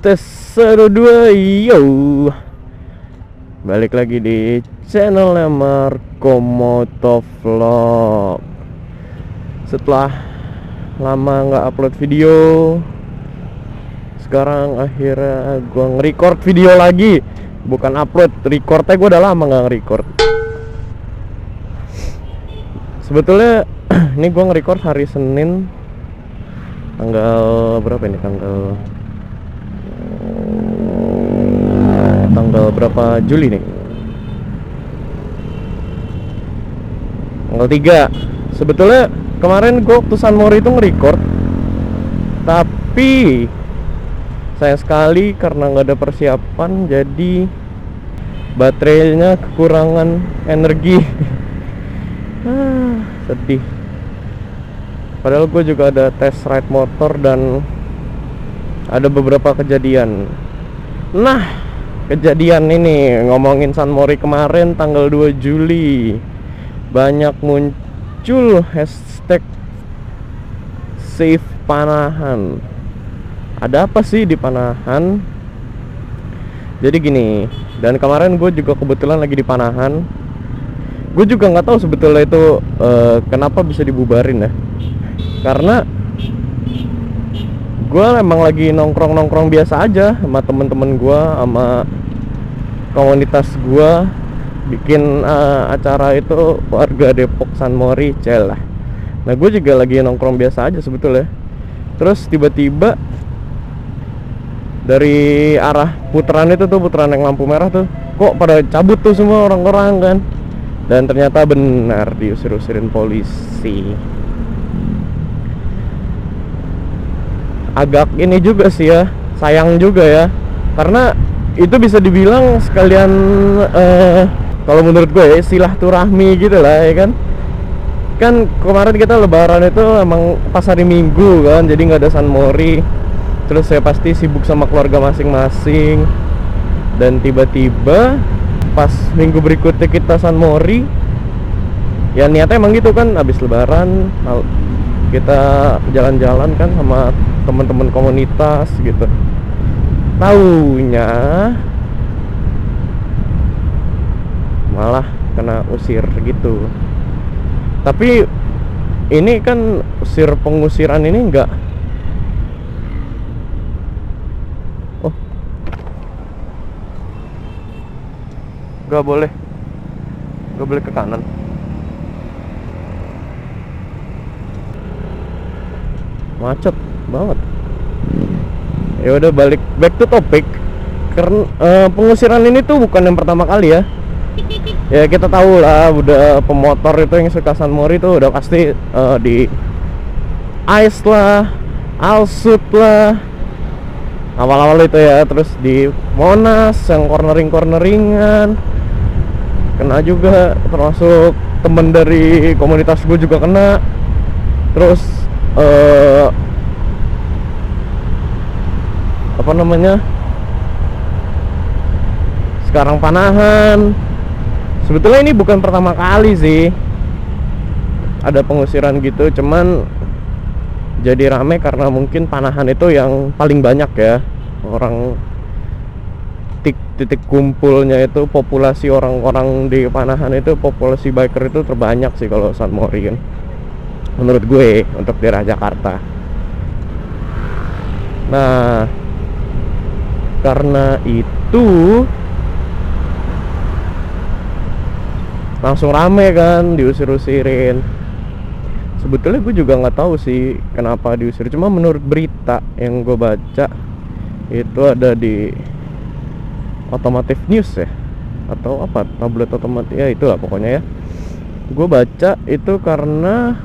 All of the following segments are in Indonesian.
Tes 1 2 yo. Balik lagi di channelnya Marco Motovlog. Setelah lama nggak upload video, sekarang akhirnya gue nge-record video lagi. Bukan upload, recordnya gue udah lama nggak nge-record. Sebetulnya ini gue nge-record hari Senin, tanggal berapa ini? Tanggal berapa Juli nih? Tanggal 3. Sebetulnya kemarin gue waktu San Mori itu nge-record, tapi sayang sekali karena nggak ada persiapan, jadi baterainya kekurangan energi. Sedih. Padahal gue juga ada tes ride motor dan ada beberapa kejadian. Nah, kejadian ini ngomongin San Mori kemarin tanggal 2 Juli. Banyak muncul hashtag save Panahan. Ada apa sih di Panahan? Jadi gini, dan kemarin gue juga kebetulan lagi di Panahan. Gue juga nggak tahu sebetulnya itu kenapa bisa dibubarin ya. Karena gue emang lagi nongkrong biasa aja sama temen-temen gue, sama komunitas gue, bikin acara itu warga Depok San Mori, celah. Nah gue juga lagi nongkrong biasa aja sebetulnya. Terus tiba-tiba dari arah putaran itu tuh, putaran yang lampu merah tuh, kok pada cabut tuh semua orang-orang kan. Dan ternyata benar diusir-usirin polisi. Agak ini juga sih ya, sayang juga ya, karena itu bisa dibilang sekalian kalau menurut gue ya, silaturahmi gitu lah ya kan. Kan kemarin kita lebaran itu emang pas hari Minggu kan, jadi nggak ada San Mori. Terus saya pasti sibuk sama keluarga masing-masing. Dan tiba-tiba pas minggu berikutnya kita San Mori, ya niatnya emang gitu kan, habis lebaran kita jalan-jalan kan sama teman-teman komunitas gitu. Taunya malah kena usir gitu. Tapi ini kan pengusiran ini enggak. Oh, nggak boleh ke kanan. Macet banget. Ya udah, back to topic. Karena pengusiran ini tuh bukan yang pertama kali ya. Ya kita tahu lah, udah pemotor itu yang suka San Mori tuh udah pasti di Ice lah, Alsut lah, awal-awal itu ya. Terus di Monas yang corneringan kena juga, termasuk temen dari komunitas gue juga kena. Terus apa namanya, sekarang Panahan. Sebetulnya ini bukan pertama kali sih ada pengusiran gitu, cuman jadi rame karena mungkin Panahan itu yang paling banyak ya orang, titik kumpulnya itu, populasi orang-orang di Panahan itu, populasi biker itu terbanyak sih kalau San Mori kan, menurut gue, untuk daerah Jakarta. Nah, karena itu langsung rame kan, diusir-usirin. Sebetulnya gue juga nggak tahu sih kenapa diusir, cuma menurut berita yang gue baca itu ada di Otomotif News ya, atau apa, tablet otomotif ya, itulah pokoknya ya. Gue baca itu karena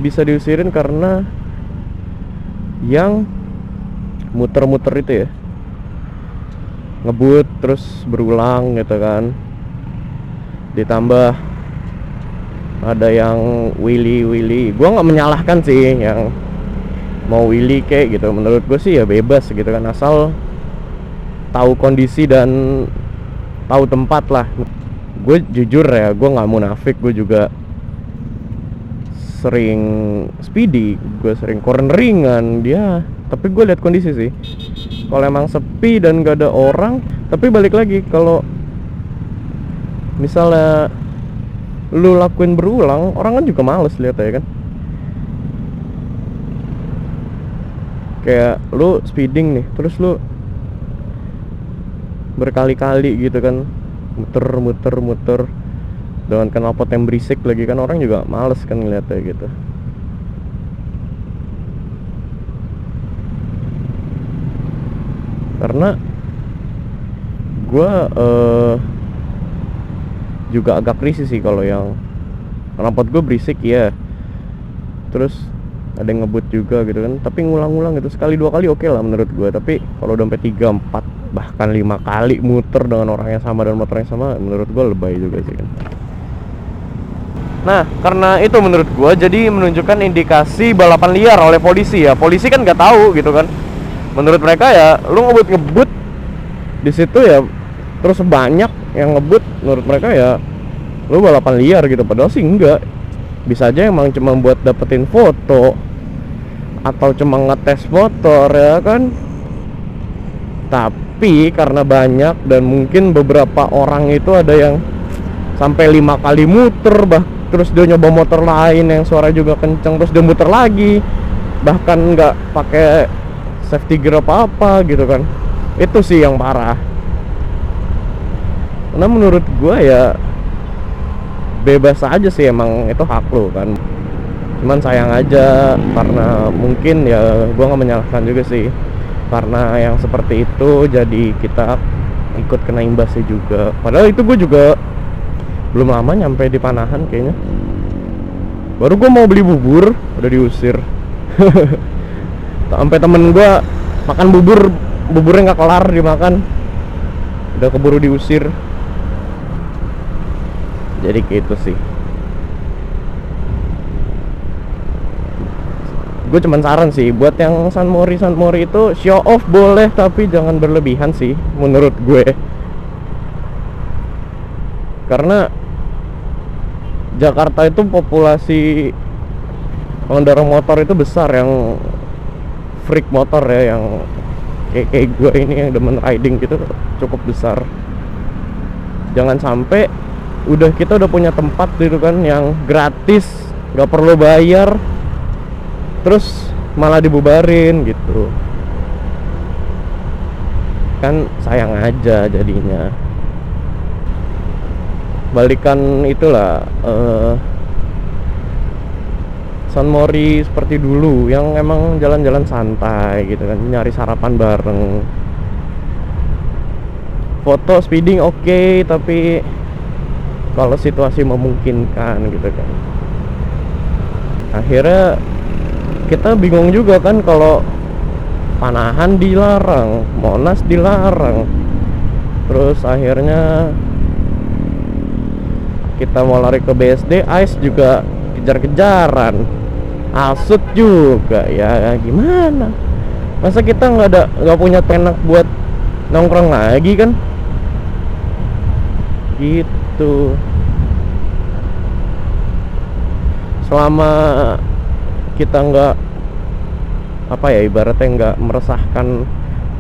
bisa diusirin karena yang muter-muter itu ya, ngebut terus berulang gitu kan. Ditambah ada yang willy. Gue nggak menyalahkan sih yang mau willy kayak gitu. Menurut gue sih ya bebas gitu kan, asal tahu kondisi dan tahu tempat lah. Gue jujur ya, gue nggak munafik, gue juga sering speedy, gue sering corneringan. Dia Tapi gue lihat kondisi sih, kalau emang sepi dan gak ada orang. Tapi balik lagi, kalau misalnya lu lakuin berulang, orang kan juga males lihat ya kan. Kayak lu speeding nih, terus lu berkali-kali gitu kan, muter dengan knalpot yang berisik lagi kan, orang juga males kan ngeliatnya gitu. Karena gue juga agak risih sih kalau yang knalpot gue berisik ya, terus ada yang ngebut juga gitu kan. Tapi ngulang-ngulang gitu, sekali dua kali oke lah menurut gue. Tapi kalau udah sampai 3, 4, bahkan 5 kali muter dengan orang yang sama dan motor yang sama, menurut gue lebay juga sih kan. Nah, karena itu menurut gue jadi menunjukkan indikasi balapan liar oleh polisi ya. Polisi kan nggak tahu gitu kan. Menurut mereka ya, lu ngebut di situ ya, terus banyak yang ngebut, menurut mereka ya lu balapan liar gitu. Padahal sih enggak. Bisa aja emang cuma buat dapetin foto atau cuma ngetes motor ya kan. Tapi karena banyak dan mungkin beberapa orang itu ada yang sampai 5 kali muter, terus dia nyoba motor lain yang suara juga kenceng, terus dia muter lagi, bahkan nggak pakai safety gear apa gitu kan. Itu sih yang parah. Karena menurut gue ya bebas aja sih, emang itu hak lo kan. Cuman sayang aja, karena mungkin ya gue nggak menyalahkan juga sih, karena yang seperti itu jadi kita ikut kena imbasnya juga. Padahal itu gue juga belum lama nyampe di Panahan kayaknya. Baru gue mau beli bubur udah diusir. Sampai temen gue makan buburnya nggak kelar dimakan, udah keburu diusir. Jadi gitu sih. Gue cuman saran sih buat yang San Mori itu, show off boleh tapi jangan berlebihan sih menurut gue. Karena Jakarta itu populasi pengendara motor itu besar, yang freak motor ya, yang kayak gue ini yang demen riding gitu, cukup besar. Jangan sampai kita udah punya tempat gitu kan yang gratis, gak perlu bayar, terus malah dibubarin gitu kan, sayang aja jadinya. Balikan itulah San Mori seperti dulu, yang emang jalan-jalan santai gitu kan, nyari sarapan bareng, foto speeding oke, tapi kalau situasi memungkinkan gitu kan. Akhirnya kita bingung juga kan, kalau Panahan dilarang, Monas dilarang, terus akhirnya kita mau lari ke BSD, ICE juga kejar-kejaran, asut juga ya, gimana? Masa kita nggak punya tenak buat nongkrong lagi kan? Gitu. Selama kita nggak ibaratnya nggak meresahkan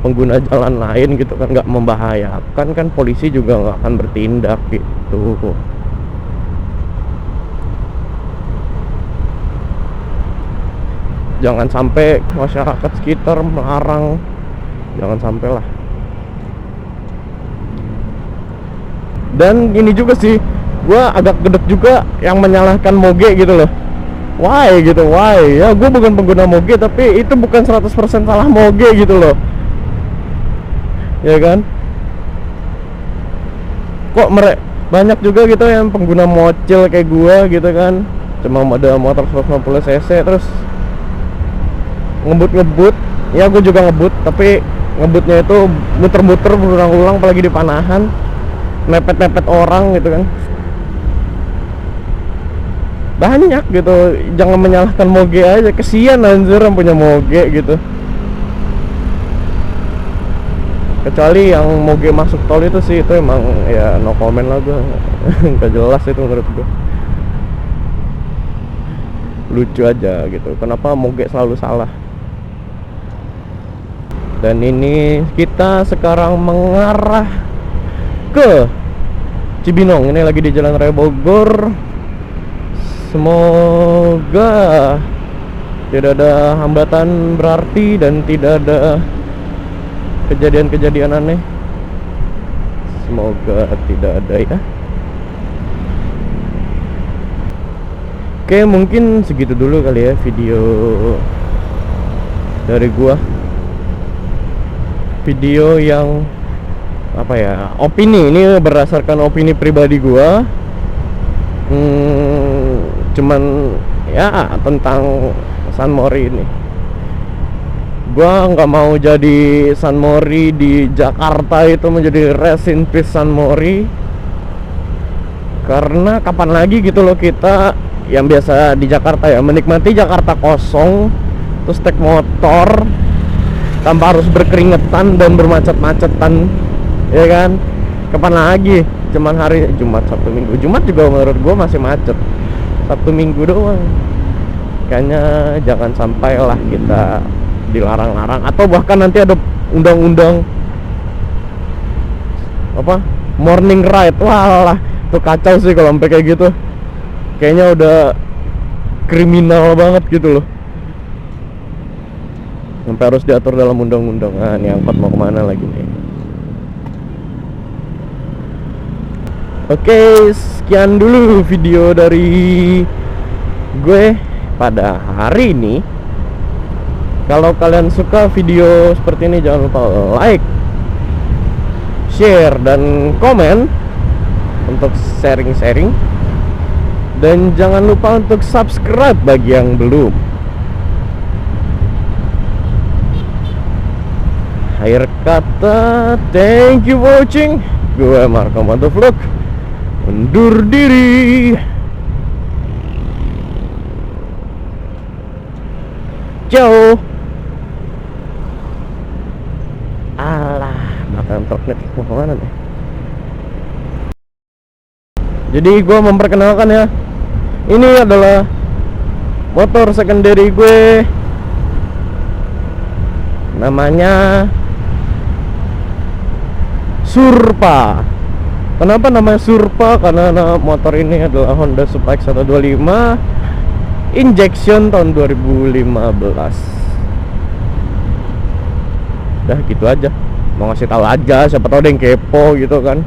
pengguna jalan lain gitu kan, nggak membahayakan kan, polisi juga nggak akan bertindak gitu. Jangan sampai masyarakat sekitar melarang, jangan sampai lah. Dan ini juga sih, gue agak gedek juga yang menyalahkan moge gitu loh. Why gitu, why? Ya gue bukan pengguna moge, tapi itu bukan 100% salah moge gitu loh. Ya kan? Kok banyak juga gitu yang pengguna mocil kayak gue gitu kan, cuma ada motor 150 cc terus ngebut. Ya gue juga ngebut, tapi ngebutnya itu muter-muter berulang-ulang, apalagi di Panahan, mepet-mepet orang gitu kan. Banyak gitu, jangan menyalahkan moge aja, kesian anjir yang punya moge gitu. Kecuali yang moge masuk tol itu sih, itu emang ya no comment lah gue. Gak jelas itu menurut gue, lucu aja gitu, kenapa moge selalu salah. Dan ini kita sekarang mengarah ke Cibinong. Ini lagi di Jalan Raya Bogor. Semoga tidak ada hambatan berarti dan tidak ada kejadian-kejadian aneh. Semoga tidak ada ya. Oke, mungkin segitu dulu kali ya video dari gua. Video yang apa ya, opini, ini berdasarkan opini pribadi gua. Cuman ya tentang San Mori ini. Gua nggak mau jadi San Mori di Jakarta itu menjadi rest in peace San Mori. Karena kapan lagi gitu loh kita yang biasa di Jakarta ya menikmati Jakarta kosong, terus naik motor tanpa harus berkeringetan dan bermacet-macetan, ya kan? Kapan lagi? Cuman hari Jumat, Sabtu, Minggu. Jumat juga menurut gue masih macet. Sabtu Minggu doang. Kayaknya jangan sampai lah kita dilarang-larang, atau bahkan nanti ada undang-undang apa morning ride. Walah, tuh kacau sih kalau sampai kayak gitu. Kayaknya udah kriminal banget gitu loh, sampai harus diatur dalam undang-undang. Nah, ini angkot mau kemana lagi nih? Oke, sekian dulu video dari gue pada hari ini. Kalau kalian suka video seperti ini, jangan lupa like, share, dan komen untuk sharing-sharing. Dan jangan lupa untuk subscribe bagi yang belum. Akhir kata, thank you for watching. Gue Marco Motovlog undur diri. Ciao. Alah, makan truknya mau kemana nih? Jadi gue memperkenalkan ya, ini adalah motor secondary gue. Namanya Surpa. Kenapa namanya Surpa? Karena motor ini adalah Honda Super X125 injection tahun 2015. Udah gitu aja, mau ngasih tahu aja, siapa tahu ada yang kepo gitu kan.